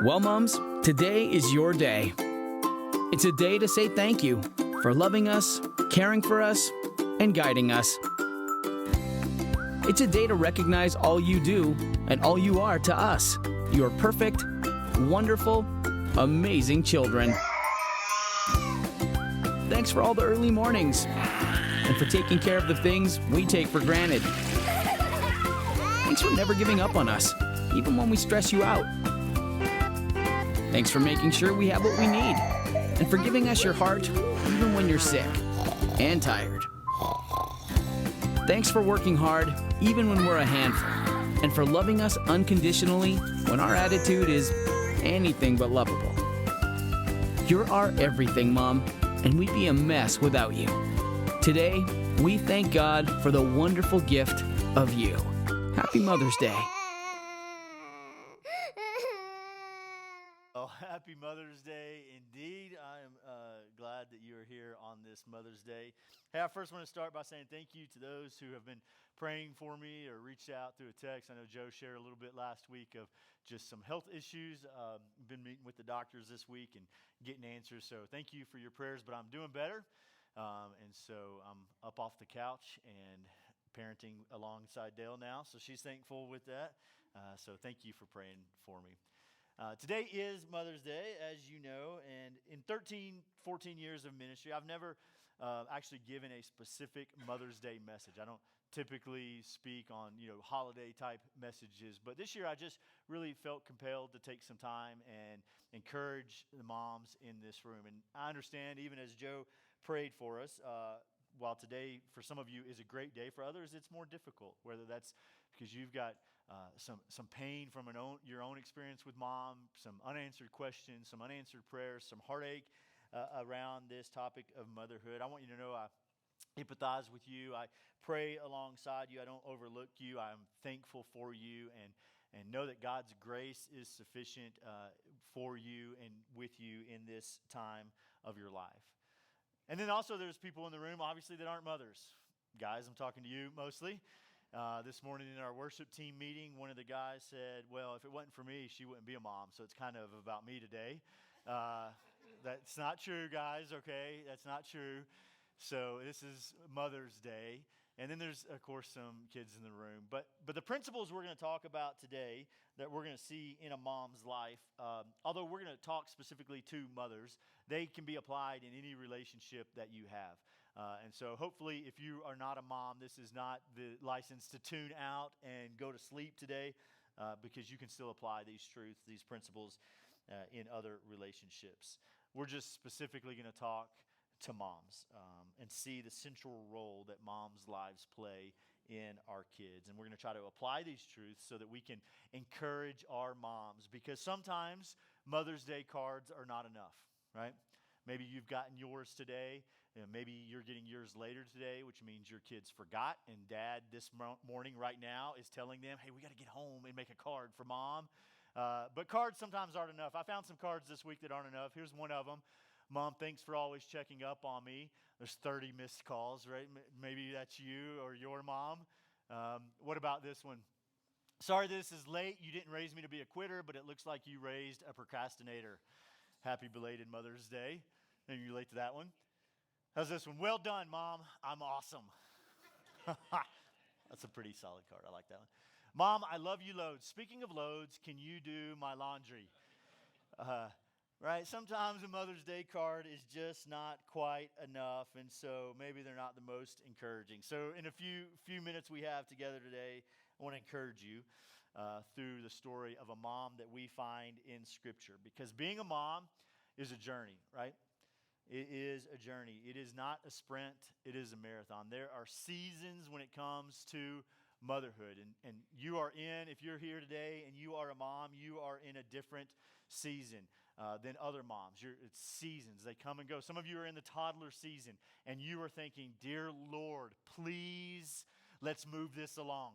Well, moms, today is your day. It's a day to say thank you for loving us, caring for us, and guiding us. It's a day to recognize all you do and all you are to us, your perfect, wonderful, amazing children. Thanks for all the early mornings and for taking care of the things we take for granted. Thanks for never giving up on us, even when we stress you out. Thanks for making sure we have what we need and for giving us your heart even when you're sick and tired. Thanks for working hard even when we're a handful and for loving us unconditionally when our attitude is anything but lovable. You're our everything, Mom, and we'd be a mess without you. Today, we thank God for the wonderful gift of you. Happy Mother's Day. Oh, happy Mother's Day indeed. I am glad that you are here on this Mother's Day. Hey, I first want to start by saying thank you to those who have been praying for me or reached out through a text. I know Joe shared a little bit last week of just some health issues. Been meeting with the doctors this week and getting answers. So thank you for your prayers, but I'm doing better. And so I'm up off the couch and parenting alongside Dale now. So she's thankful with that. So thank you for praying for me. Today is Mother's Day, as you know, and in 13, 14 years of ministry, I've never actually given a specific Mother's Day message. I don't typically speak on, holiday-type messages, but this year I just really felt compelled to take some time and encourage the moms in this room. And I understand, even as Joe prayed for us, while today for some of you is a great day, for others it's more difficult, whether that's because you've got some pain from your own experience with mom, some unanswered questions, some unanswered prayers, some heartache around this topic of motherhood. I want you to know I empathize with you. I pray alongside you. I don't overlook you. I'm thankful for you and know that God's grace is sufficient for you and with you in this time of your life. And then also there's people in the room, obviously, that aren't mothers. Guys, I'm talking to you mostly. This morning in our worship team meeting, one of the guys said, well, if it wasn't for me, she wouldn't be a mom, so it's kind of about me today. That's not true, guys, okay? That's not true. So this is Mother's Day. And then there's, of course, some kids in the room. But the principles we're going to talk about today that we're going to see in a mom's life, although we're going to talk specifically to mothers, they can be applied in any relationship that you have. And so hopefully if you are not a mom, this is not the license to tune out and go to sleep today because you can still apply these truths, these principles in other relationships. We're just specifically going to talk to moms and see the central role that moms' lives play in our kids. And we're going to try to apply these truths so that we can encourage our moms, because sometimes Mother's Day cards are not enough, right? Maybe you've gotten yours today. Maybe you're getting yours later today, which means your kids forgot, and dad this morning right now is telling them, hey, we got to get home and make a card for mom. But cards sometimes aren't enough. I found some cards this week that aren't enough. Here's one of them. Mom, thanks for always checking up on me. There's 30 missed calls, right? Maybe that's you or your mom. What about this one? Sorry this is late. You didn't raise me to be a quitter, but it looks like you raised a procrastinator. Happy belated Mother's Day. Maybe you relate to that one. How's this one? Well done, Mom. I'm awesome. That's a pretty solid card. I like that one. Mom, I love you loads. Speaking of loads, can you do my laundry? Right? Sometimes a Mother's Day card is just not quite enough, and so maybe they're not the most encouraging. So in a few minutes we have together today, I want to encourage you through the story of a mom that we find in Scripture, because being a mom is a journey, right? It is a journey. It is not a sprint. It is a marathon. There are seasons when it comes to motherhood. And you are if you're here today and you are a mom, you are in a different season than other moms. It's seasons. They come and go. Some of you are in the toddler season and you are thinking, dear Lord, please, let's move this along.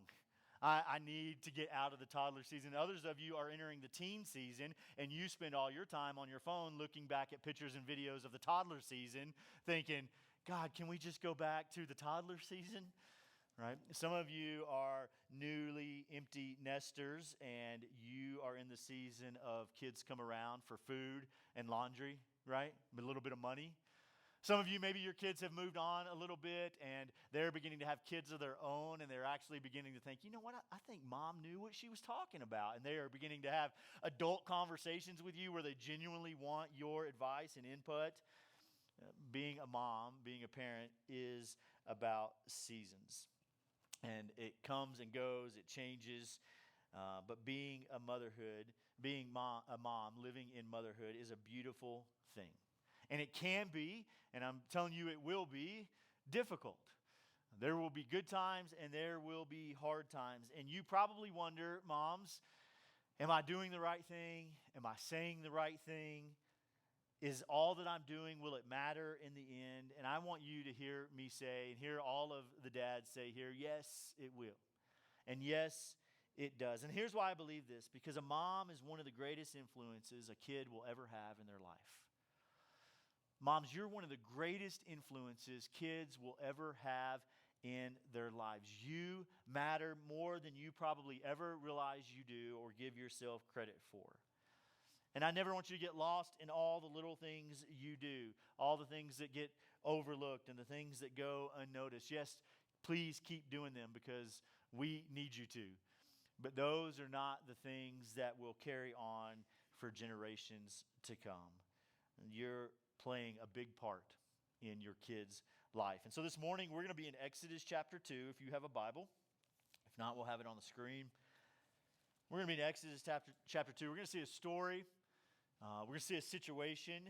I need to get out of the toddler season. Others of you are entering the teen season, and you spend all your time on your phone looking back at pictures and videos of the toddler season, thinking, God, can we just go back to the toddler season? right? Some of you are newly empty nesters, and you are in the season of kids come around for food and laundry, right? A little bit of money. Some of you, maybe your kids have moved on a little bit and they're beginning to have kids of their own, and they're actually beginning to think, you know what, I think mom knew what she was talking about. And they are beginning to have adult conversations with you where they genuinely want your advice and input. Being a mom, being a parent is about seasons. And it comes and goes, it changes. But being a mom, living in motherhood is a beautiful thing. And it can be, and I'm telling you it will be, difficult. There will be good times and there will be hard times. And you probably wonder, moms, am I doing the right thing? Am I saying the right thing? Is all that I'm doing, will it matter in the end? And I want you to hear me say, and hear all of the dads say here, yes, it will. And yes, it does. And here's why I believe this. Because a mom is one of the greatest influences a kid will ever have in their life. Moms, you're one of the greatest influences kids will ever have in their lives. You matter more than you probably ever realize you do or give yourself credit for. And I never want you to get lost in all the little things you do, all the things that get overlooked and the things that go unnoticed. Yes, please keep doing them because we need you to. But those are not the things that will carry on for generations to come. You're playing a big part in your kids' life. And so this morning we're going to be in Exodus chapter 2 if you have a Bible. If not, we'll have it on the screen. We're going to be in Exodus chapter 2. We're going to see a story. We're going to see a situation.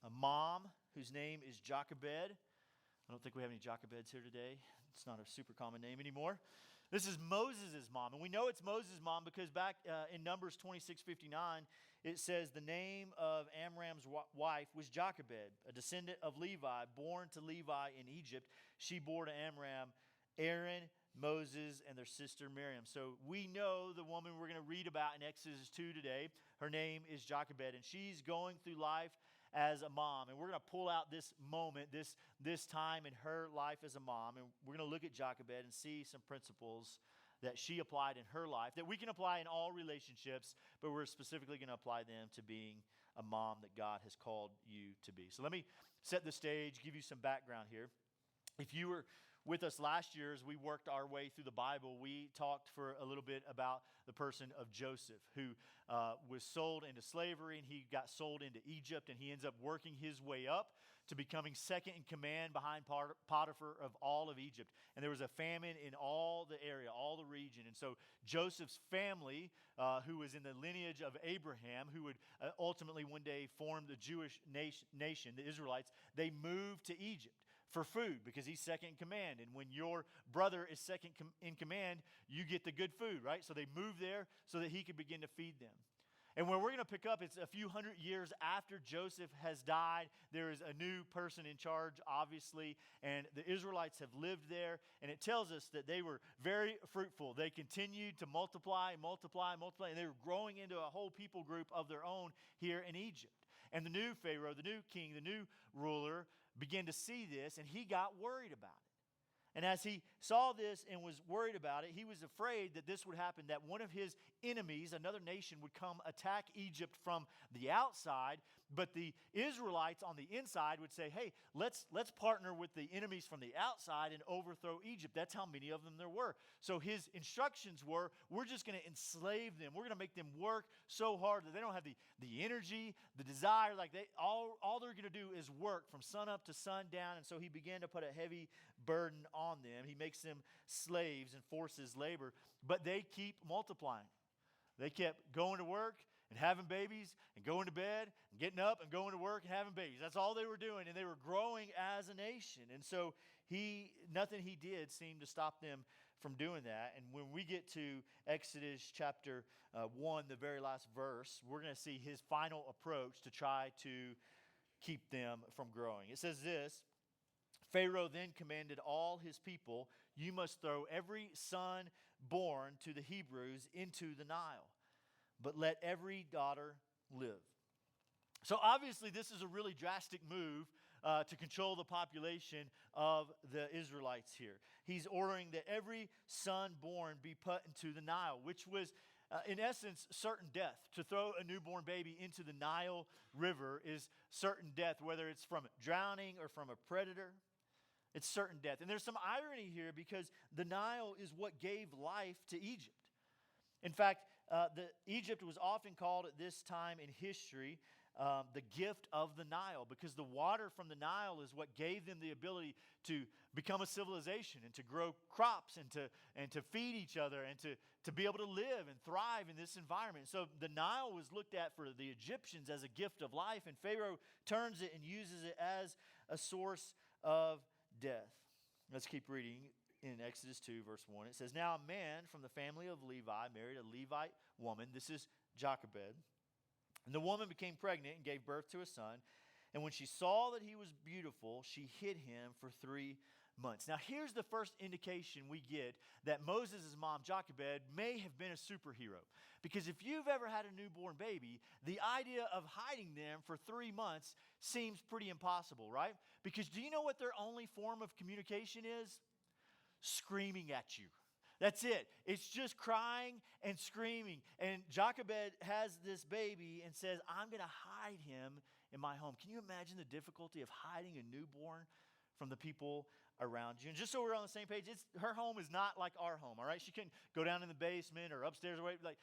A mom whose name is Jochebed. I don't think we have any Jochebeds here today. It's not a super common name anymore. This is Moses' mom. And we know it's Moses' mom because back in Numbers 26:59, it says the name of Amram's wife was Jochebed, a descendant of Levi, born to Levi in Egypt. She bore to Amram Aaron, Moses, and their sister Miriam. So we know the woman we're going to read about in Exodus 2 today. Her name is Jochebed, and she's going through life as a mom. And we're going to pull out this moment, this time in her life as a mom, and we're going to look at Jochebed and see some principles that she applied in her life that we can apply in all relationships, but we're specifically going to apply them to being a mom that God has called you to be. So let me set the stage, give you some background here. If you were with us last year as we worked our way through the Bible, we talked for a little bit about the person of Joseph, who was sold into slavery, and he got sold into Egypt, and he ends up working his way up to becoming second in command behind Potiphar of all of Egypt. And there was a famine in all the area, all the region. And so Joseph's family, who was in the lineage of Abraham, who would ultimately one day form the Jewish nation, the Israelites, they moved to Egypt for food because he's second in command. And when your brother is second in command, you get the good food, right? So they moved there so that he could begin to feed them. And where we're going to pick up, it's a few hundred years after Joseph has died. There is a new person in charge, obviously, and the Israelites have lived there. And it tells us that they were very fruitful. They continued to multiply, and they were growing into a whole people group of their own here in Egypt. And the new Pharaoh, the new king, the new ruler began to see this, and he got worried about it. And as he saw this and was worried about it, he was afraid that this would happen, that one of his enemies, another nation, would come attack Egypt from the outside, but the Israelites on the inside would say, hey, let's partner with the enemies from the outside and overthrow Egypt. That's how many of them there were. So his instructions were, we're just going to enslave them. We're going to make them work so hard that they don't have the energy, the desire. Like all they're going to do is work from sun up to sundown. And so he began to put a heavy burden on them. He makes them slaves and forces labor, but they keep multiplying. They kept going to work and having babies and going to bed and getting up and going to work and having babies. That's all they were doing, and they were growing as a nation. And so nothing he did seemed to stop them from doing that. And when we get to Exodus chapter 1, the very last verse, we're going to see his final approach to try to keep them from growing. It says this: Pharaoh then commanded all his people, you must throw every son born to the Hebrews into the Nile, but let every daughter live. So obviously this is a really drastic move to control the population of the Israelites here. He's ordering that every son born be put into the Nile, which was, in essence, certain death. To throw a newborn baby into the Nile River is certain death, whether it's from drowning or from a predator. It's certain death. And there's some irony here because the Nile is what gave life to Egypt. In fact, Egypt was often called at this time in history the gift of the Nile, because the water from the Nile is what gave them the ability to become a civilization and to grow crops and to feed each other and to be able to live and thrive in this environment. So the Nile was looked at for the Egyptians as a gift of life, and Pharaoh turns it and uses it as a source of death. Let's keep reading. In Exodus 2, verse 1, it says, "Now a man from the family of Levi married a Levite woman." This is Jochebed. "And the woman became pregnant and gave birth to a son. And when she saw that he was beautiful, she hid him for 3 months." Now here's the first indication we get that Moses' mom, Jochebed, may have been a superhero. Because if you've ever had a newborn baby, the idea of hiding them for 3 months seems pretty impossible, right? Because do you know what their only form of communication is? Screaming at you. That's it. It's just crying and screaming. And Jochebed has this baby and says, "I'm going to hide him in my home." Can you imagine the difficulty of hiding a newborn from the people around you? And just so we're on the same page, her home is not like our home, all right? She couldn't go down in the basement or upstairs or whatever. Like,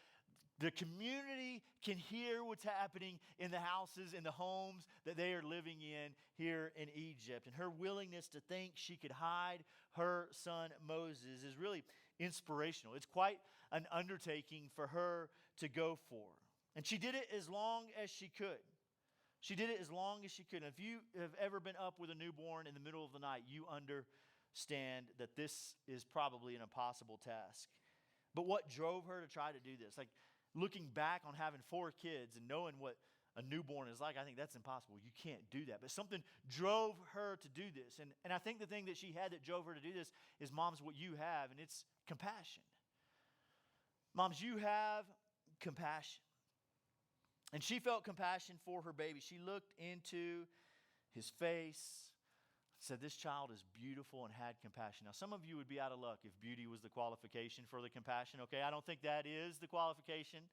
the community can hear what's happening in the houses, in the homes that they are living in here in Egypt. And her willingness to think she could hide her son Moses is really inspirational. It's quite an undertaking for her to go for. And she did it as long as she could. She did it as long as she could. And if you have ever been up with a newborn in the middle of the night, you understand that this is probably an impossible task. But what drove her to try to do this? Like, looking back on having 4 kids and knowing what a newborn is like, I think that's impossible. You can't do that. But something drove her to do this. And I think the thing that she had that drove her to do this is, moms, what you have, and it's compassion. Moms, you have compassion. And she felt compassion for her baby. She looked into his face, said, "This child is beautiful," and had compassion. Now, some of you would be out of luck if beauty was the qualification for the compassion, okay? I don't think that is the qualification.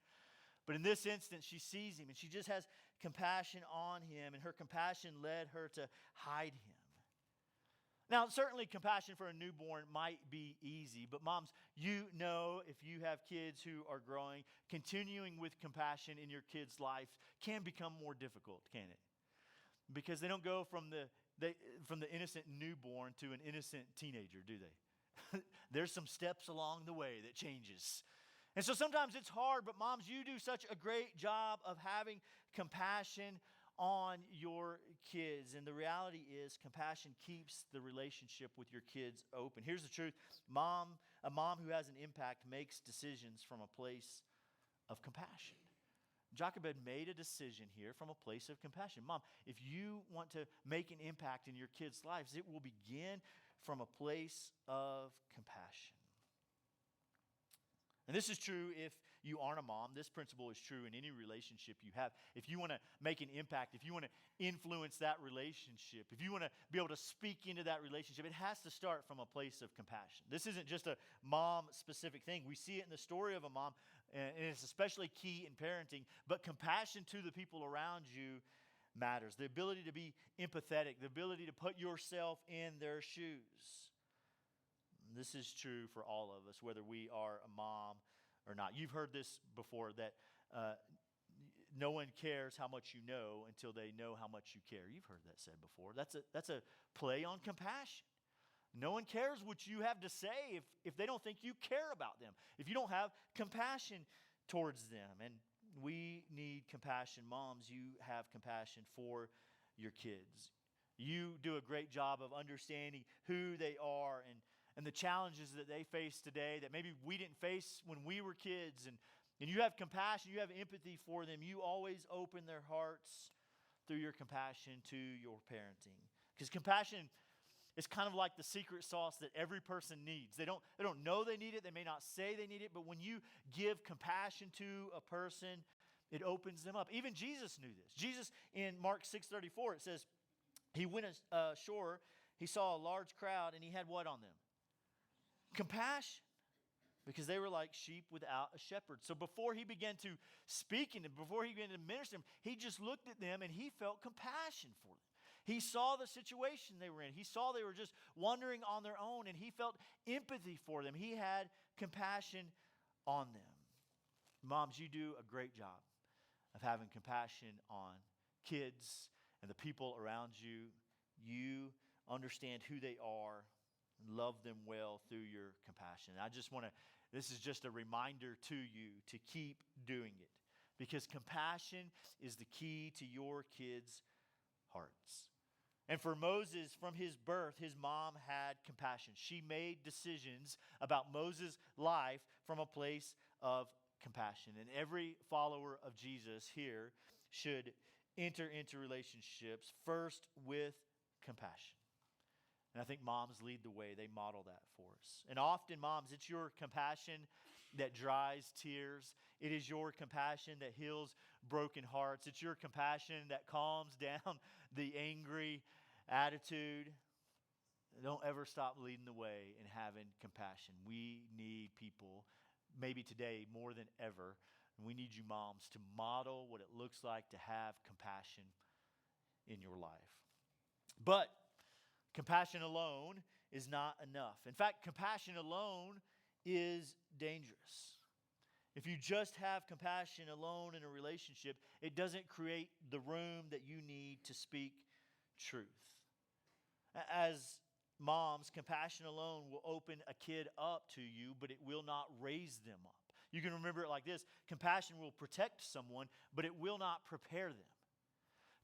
But in this instance, she sees him, and she just has compassion on him, and her compassion led her to hide him. Now, certainly compassion for a newborn might be easy, but moms, you know, if you have kids who are growing, continuing with compassion in your kid's life can become more difficult, can't it? Because they don't go from the innocent newborn to an innocent teenager, do they? There's some steps along the way that changes. And so sometimes it's hard, but moms, you do such a great job of having compassion on your kids. And the reality is, compassion keeps the relationship with your kids open. Here's the truth. A mom who has an impact makes decisions from a place of compassion. Jochebed made a decision here from a place of compassion. Mom, if you want to make an impact in your kids' lives, it will begin from a place of compassion. And this is true if you aren't a mom. This principle is true in any relationship you have. If you want to make an impact, if you want to influence that relationship, if you want to be able to speak into that relationship, it has to start from a place of compassion. This isn't just a mom-specific thing. We see it in the story of a mom, and it's especially key in parenting, but compassion to the people around you matters. The ability to be empathetic, the ability to put yourself in their shoes. This is true for all of us, whether we are a mom or not. You've heard this before, that no one cares how much you know until they know how much you care. You've heard that said before. That's a play on compassion. No one cares what you have to say if they don't think you care about them, if you don't have compassion towards them. And we need compassion. Moms, you have compassion for your kids. You do a great job of understanding who they are and the challenges that they face today that maybe we didn't face when we were kids. And you have compassion, you have empathy for them. You always open their hearts through your compassion to your parenting. Because compassion is kind of like the secret sauce that every person needs. They don't know they need it. They may not say they need it. But when you give compassion to a person, it opens them up. Even Jesus knew this. Jesus, in Mark 6:34, it says, he went ashore, he saw a large crowd, and he had what on them? Compassion. Because they were like sheep without a shepherd. So before he began to speak and before he began to minister them, he just looked at them and he felt compassion for them. He saw the situation they were in. He saw they were just wandering on their own, and he felt empathy for them. He had compassion on them. Moms, you do a great job of having compassion on kids and the people around you. You understand who they are, love them well through your compassion. I just want to, this is just a reminder to you to keep doing it, because compassion is the key to your kids' hearts. And for Moses, from his birth, his mom had compassion. She made decisions about Moses' life from a place of compassion. And every follower of Jesus here should enter into relationships first with compassion. And I think moms lead the way. They model that for us. And often, moms, it's your compassion that dries tears. It is your compassion that heals broken hearts. It's your compassion that calms down the angry attitude. Don't ever stop leading the way in having compassion. We need people, maybe today more than ever, and we need you moms to model what it looks like to have compassion in your life. But compassion alone is not enough. In fact, compassion alone is dangerous. If you just have compassion alone in a relationship, it doesn't create the room that you need to speak truth. As moms, compassion alone will open a kid up to you, but it will not raise them up. You can remember it like this: compassion will protect someone, but it will not prepare them.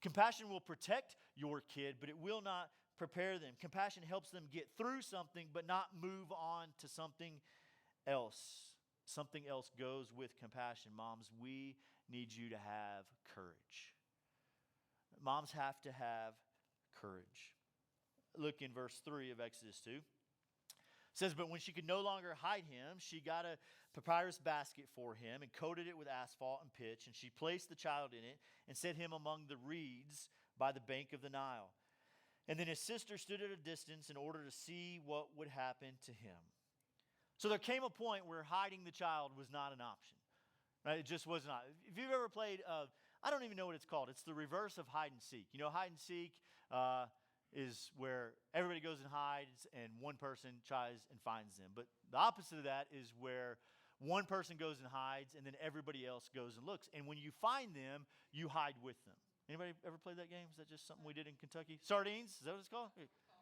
Compassion will protect your kid, but it will not prepare them. Compassion helps them get through something, but not move on to something else. Something else goes with compassion. Moms, we need you to have courage. Moms have to have courage. Look in verse 3 of Exodus 2. It says, but when she could no longer hide him, she got a papyrus basket for him and coated it with asphalt and pitch, and she placed the child in it and set him among the reeds by the bank of the Nile. And then his sister stood at a distance in order to see what would happen to him. So there came a point where hiding the child was not an option. Right? It just was not. If you've ever played, I don't even know what it's called. It's the reverse of hide and seek. You know, hide and seek is where everybody goes and hides and one person tries and finds them. But the opposite of that is where one person goes and hides and then everybody else goes and looks. And when you find them, you hide with them. Anybody ever played that game? Is that just something we did in Kentucky? Sardines? Is that what it's called?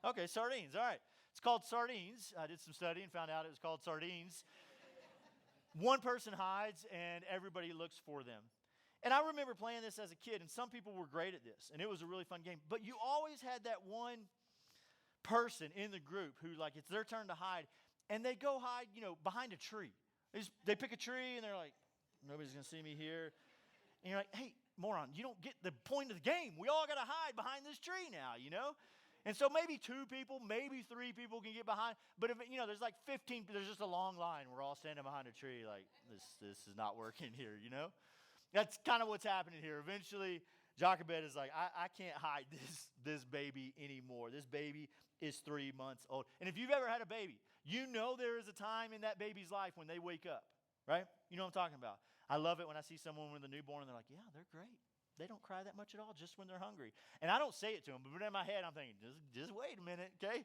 Okay, sardines. All right. It's called sardines. I did some study and found out it was called sardines. One person hides and everybody looks for them. And I remember playing this as a kid, and some people were great at this, and it was a really fun game. But you always had that one person in the group who, like, it's their turn to hide, and they go hide, behind a tree. They pick a tree, and they're like, nobody's going to see me here. And you're like, hey, moron, you don't get the point of the game. We all got to hide behind this tree now, And so maybe 2 people, maybe 3 people can get behind. But if there's like 15, there's just a long line. We're all standing behind a tree like, this is not working here, That's kind of what's happening here. Eventually, Jochebed is like, I can't hide this baby anymore. This baby is 3 months old. And if you've ever had a baby, there is a time in that baby's life when they wake up, right? You know what I'm talking about. I love it when I see someone with a newborn and they're like, yeah, they're great. They don't cry that much at all, just when they're hungry. And I don't say it to them, but in my head I'm thinking, just wait a minute, okay?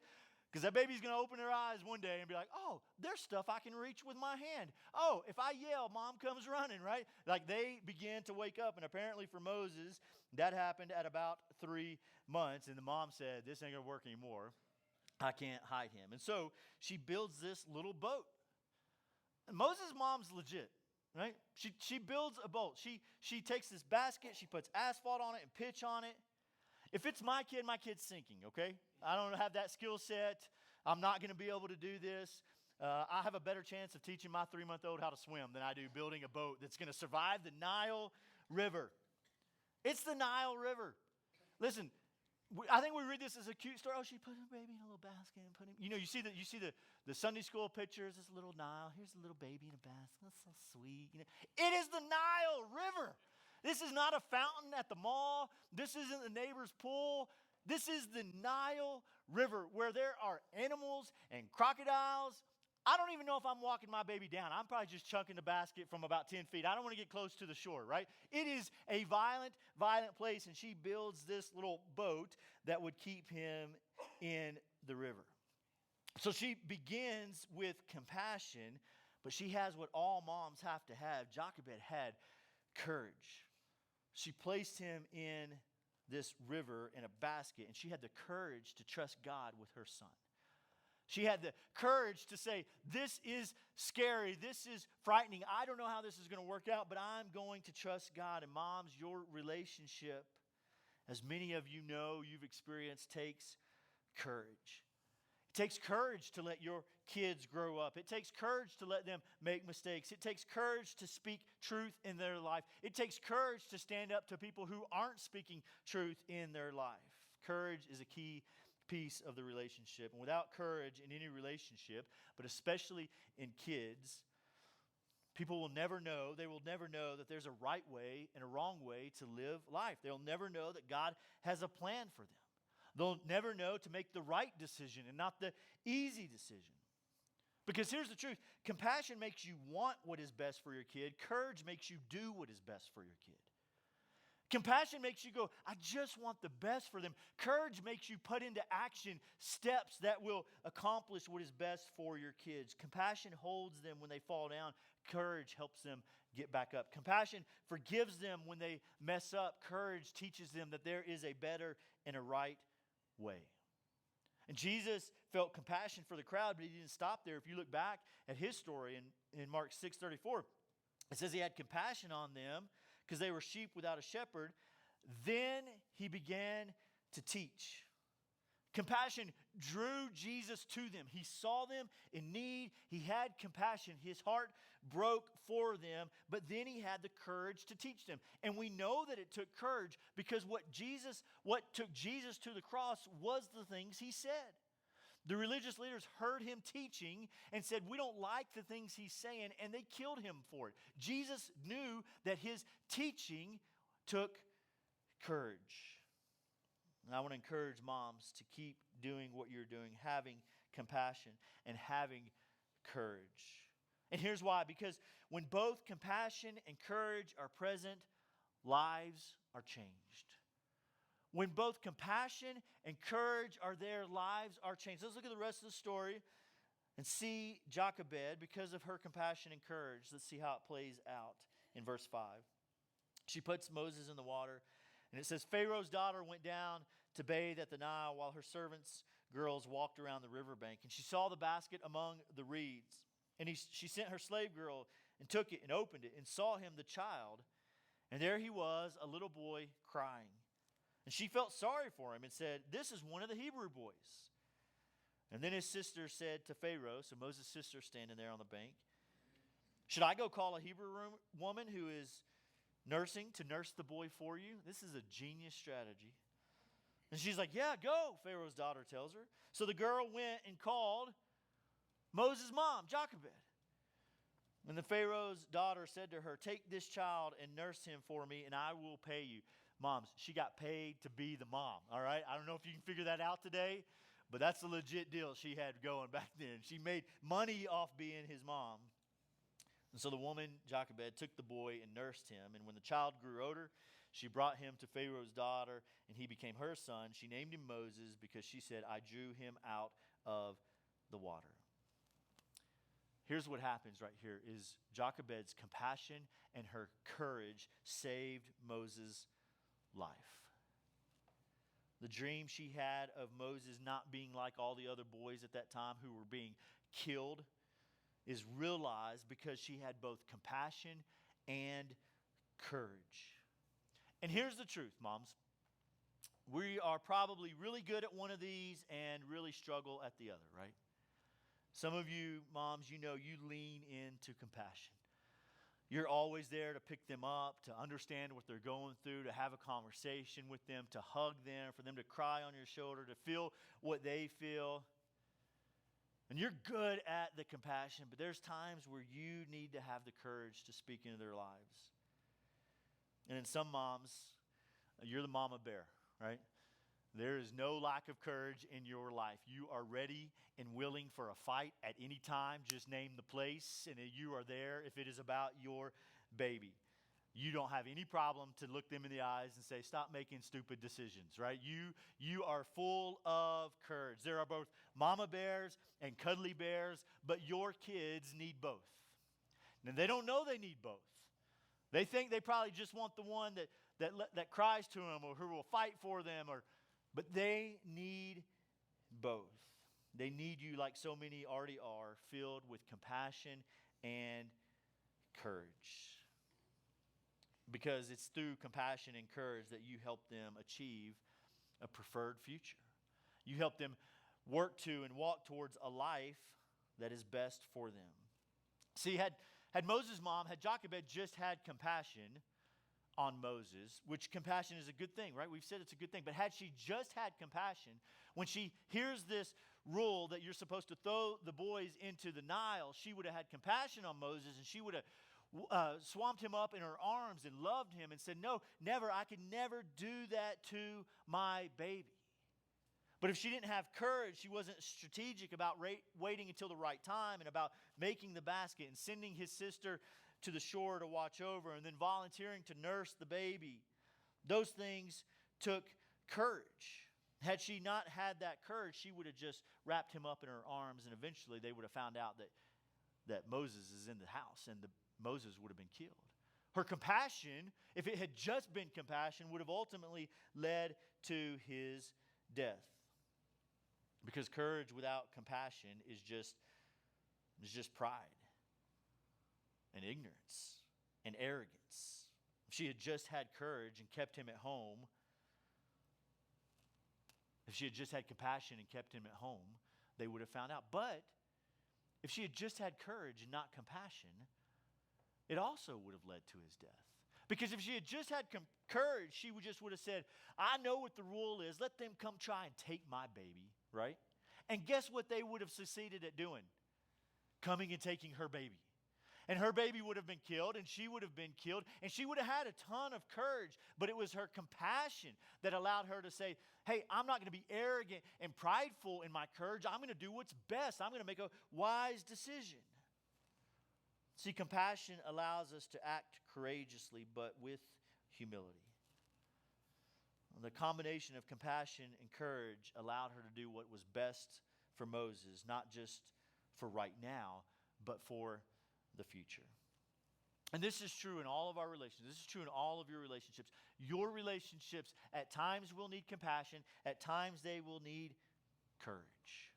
Because that baby's going to open their eyes one day and be like, oh, there's stuff I can reach with my hand. Oh, if I yell, mom comes running, right? Like they began to wake up. And apparently for Moses, that happened at about 3 months. And the mom said, this ain't going to work anymore. I can't hide him. And so she builds this little boat. And Moses' mom's legit, right? She builds a boat. She takes this basket. She puts asphalt on it and pitch on it. If it's my kid's sinking, okay? I don't have that skill set. I'm not going to be able to do this. I have a better chance of teaching my 3-month-old how to swim than I do building a boat that's going to survive the Nile River. It's the Nile River. Listen, I think we read this as a cute story. Oh, she put her baby in a little basket and put him. You see the Sunday school pictures. This little Nile. Here's a little baby in a basket. That's so sweet. It is the Nile River. This is not a fountain at the mall. This isn't the neighbor's pool. This is the Nile River where there are animals and crocodiles. I don't even know if I'm walking my baby down. I'm probably just chunking the basket from about 10 feet. I don't want to get close to the shore, right? It is a violent, violent place, and she builds this little boat that would keep him in the river. So she begins with compassion, but she has what all moms have to have. Jochebed had courage. She placed him in this river in a basket, and she had the courage to trust God with her son. She had the courage to say, this is scary, this is frightening, I don't know how this is going to work out, but I'm going to trust God. And moms, your relationship, as many of you know, you've experienced, takes courage. It takes courage to let your kids grow up. It takes courage to let them make mistakes. It takes courage to speak truth in their life. It takes courage to stand up to people who aren't speaking truth in their life. Courage is a key piece of the relationship. And without courage in any relationship, but especially in kids, people will never know, they will never know that there's a right way and a wrong way to live life. They'll never know that God has a plan for them. They'll never know to make the right decision and not the easy decision. Because here's the truth. Compassion makes you want what is best for your kid. Courage makes you do what is best for your kid. Compassion makes you go, I just want the best for them. Courage makes you put into action steps that will accomplish what is best for your kids. Compassion holds them when they fall down. Courage helps them get back up. Compassion forgives them when they mess up. Courage teaches them that there is a better and a right way. And Jesus felt compassion for the crowd, but he didn't stop there. If you look back at his story in Mark 6:34, it says he had compassion on them because they were sheep without a shepherd. Then he began to teach. Compassion drew Jesus to them. He saw them in need. He had compassion. His heart broke for them, but then he had the courage to teach them. And we know that it took courage because what took Jesus to the cross was the things he said. The religious leaders heard him teaching and said, we don't like the things he's saying, and they killed him for it. Jesus knew that his teaching took courage. And I want to encourage moms to keep doing what you're doing, having compassion and having courage. And here's why. Because when both compassion and courage are present, lives are changed. When both compassion and courage are there, lives are changed. Let's look at the rest of the story and see Jochebed, because of her compassion and courage. Let's see how it plays out in verse 5. She puts Moses in the water, and it says, Pharaoh's daughter went down to bathe at the Nile while her servants' girls walked around the riverbank. And she saw the basket among the reeds. And she sent her slave girl and took it and opened it and saw him, the child. And there he was, a little boy crying. And she felt sorry for him and said, this is one of the Hebrew boys. And then his sister said to Pharaoh, so Moses' sister standing there on the bank, should I go call a Hebrew woman who is nursing to nurse the boy for you? This is a genius strategy. And she's like, yeah, go, Pharaoh's daughter tells her. So the girl went and called Moses' mom, Jochebed. And the Pharaoh's daughter said to her, take this child and nurse him for me, and I will pay you. Moms, she got paid to be the mom, all right? I don't know if you can figure that out today, but that's a legit deal she had going back then. She made money off being his mom. And so the woman, Jochebed, took the boy and nursed him. And when the child grew older, she brought him to Pharaoh's daughter, and he became her son. She named him Moses because she said, I drew him out of the water. Here's what happens right here is Jochebed's compassion and her courage saved Moses' life. The dream she had of Moses not being like all the other boys at that time who were being killed is realized because she had both compassion and courage. And here's the truth, moms. We are probably really good at one of these and really struggle at the other, right? Some of you moms, you know you lean into compassion. You're always there to pick them up, to understand what they're going through, to have a conversation with them, to hug them, for them to cry on your shoulder, to feel what they feel. And you're good at the compassion, but there's times where you need to have the courage to speak into their lives. And in some moms, you're the mama bear, right? There is no lack of courage in your life. You are ready and willing for a fight at any time. Just name the place, and you are there if it is about your baby. You don't have any problem to look them in the eyes and say, stop making stupid decisions, right? You are full of courage. There are both mama bears and cuddly bears, but your kids need both. Now, they don't know they need both. They think they probably just want the one that cries to them or who will fight for them, but they need both. They need you like so many already are, filled with compassion and courage. Because it's through compassion and courage that you help them achieve a preferred future. You help them work to and walk towards a life that is best for them. See, had Moses' mom, had Jochebed just had compassion on Moses, which compassion is a good thing, right? We've said it's a good thing. But had she just had compassion, when she hears this rule that you're supposed to throw the boys into the Nile, she would have had compassion on Moses, and she would have swamped him up in her arms and loved him and said, no, never, I could never do that to my baby. But if she didn't have courage, she wasn't strategic about waiting until the right time and about making the basket and sending his sister to the shore to watch over and then volunteering to nurse the baby. Those things took courage. Had she not had that courage, she would have just wrapped him up in her arms, and eventually they would have found out that Moses is in the house, and Moses would have been killed. Her compassion, if it had just been compassion, would have ultimately led to his death. Because courage without compassion is just pride and ignorance and arrogance. If she had just had courage and kept him at home, if she had just had compassion and kept him at home, they would have found out. But if she had just had courage and not compassion, it also would have led to his death. Because if she had just had courage, she would have said, I know what the rule is. Let them come try and take my baby, right? And guess what they would have succeeded at doing? Coming and taking her baby. And her baby would have been killed, and she would have been killed, and she would have had a ton of courage. But it was her compassion that allowed her to say, hey, I'm not going to be arrogant and prideful in my courage. I'm going to do what's best. I'm going to make a wise decision. See, compassion allows us to act courageously, but with humility. The combination of compassion and courage allowed her to do what was best for Moses, not just for right now, but for the future. And this is true in all of our relationships. This is true in all of your relationships. Your relationships at times will need compassion. At times they will need courage.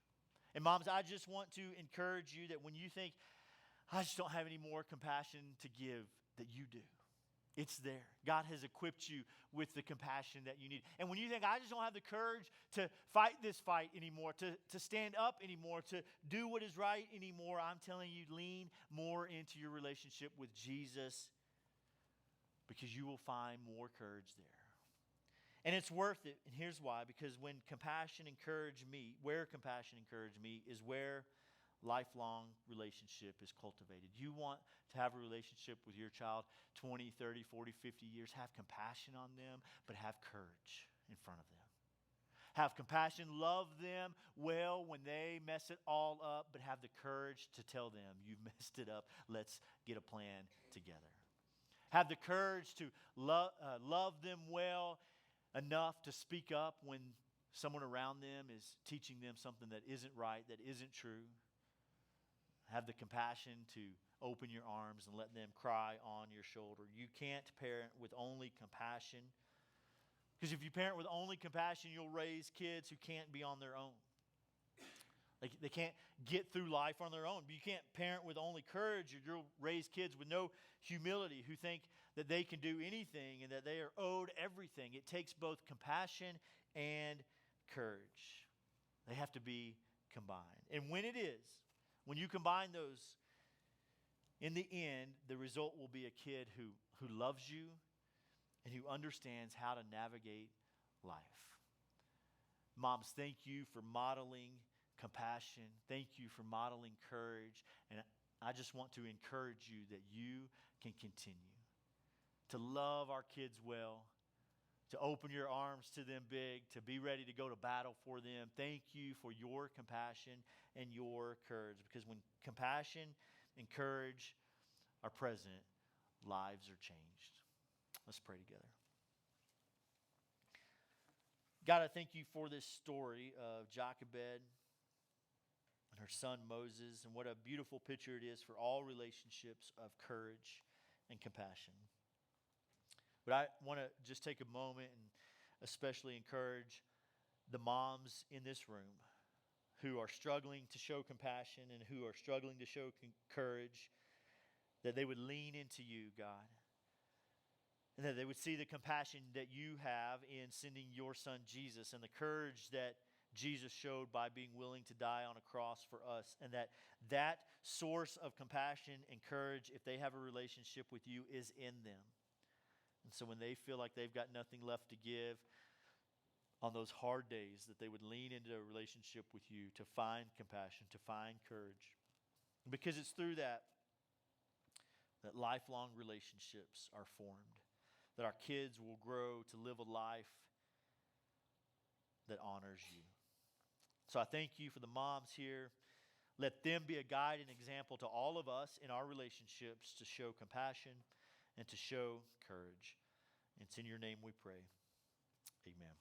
And moms, I just want to encourage you that when you think, I just don't have any more compassion to give, that you do. It's there. God has equipped you with the compassion that you need. And when you think, I just don't have the courage to fight this fight anymore, to stand up anymore, to do what is right anymore, I'm telling you, lean more into your relationship with Jesus, because you will find more courage there. And it's worth it. And here's why. Because when compassion and courage meet, where compassion and courage meet is where lifelong relationship is cultivated. You want to have a relationship with your child 20, 30, 40, 50 years. Have compassion on them, but have courage in front of them. Have compassion, love them well when they mess it all up, but have the courage to tell them, you've messed it up. Let's get a plan together. Have the courage to love them well enough to speak up when someone around them is teaching them something that isn't right, that isn't true. Have the compassion to open your arms and let them cry on your shoulder. You can't parent with only compassion, because if you parent with only compassion, you'll raise kids who can't be on their own. They can't get through life on their own. You can't parent with only courage, or you'll raise kids with no humility who think that they can do anything and that they are owed everything. It takes both compassion and courage. They have to be combined. And when you combine those, in the end, the result will be a kid who loves you and who understands how to navigate life. Moms, thank you for modeling compassion. Thank you for modeling courage. And I just want to encourage you that you can continue to love our kids well, to open your arms to them big, to be ready to go to battle for them. Thank you for your compassion and your courage, because when compassion and courage are present, lives are changed. Let's pray together. God, I thank you for this story of Jochebed and her son Moses, and what a beautiful picture it is for all relationships of courage and compassion. But I want to just take a moment and especially encourage the moms in this room who are struggling to show compassion and who are struggling to show courage, that they would lean into you, God. And that they would see the compassion that you have in sending your son Jesus, and the courage that Jesus showed by being willing to die on a cross for us. And that source of compassion and courage, if they have a relationship with you, is in them. And so when they feel like they've got nothing left to give on those hard days, that they would lean into a relationship with you to find compassion, to find courage. Because it's through that lifelong relationships are formed, that our kids will grow to live a life that honors you. So I thank you for the moms here. Let them be a guide and example to all of us in our relationships to show compassion and to show courage. It's in your name we pray. Amen.